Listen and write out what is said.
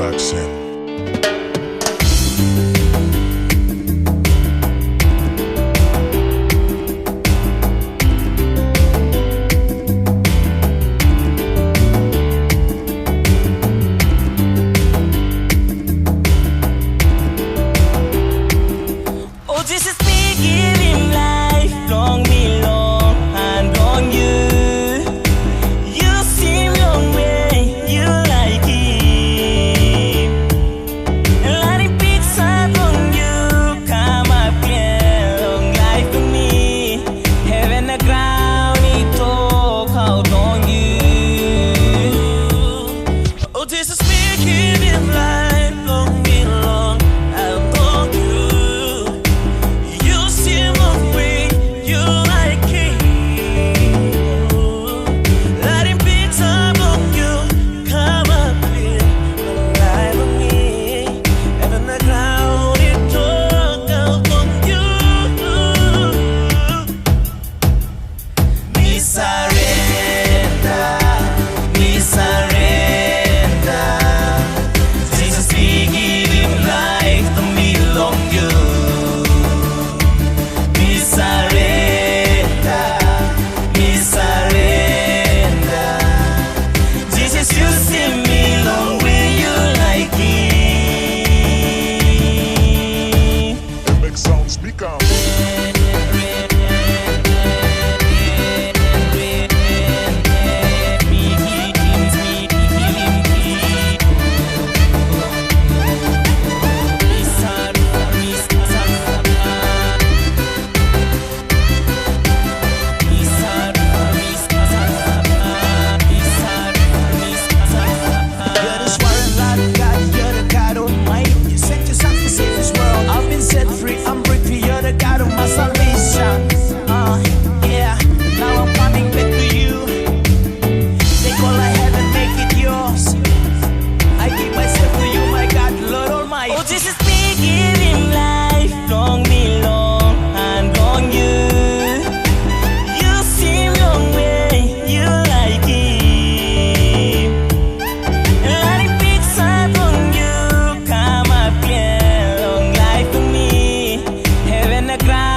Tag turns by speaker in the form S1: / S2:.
S1: Production.
S2: Oh, this is me giving life, long me long and on you. You seem long way, you like it. And letting pigs up on you, come up here, long life for me. Heaven and ground, it talk out on you. Oh, this is me giving life, long me long and on you.
S1: Speak out.
S2: Oh, this is me giving life, long me long and on you. You seem long way, you like it. And letting pigs up on you, come up here, long life for me. Heaven and ground.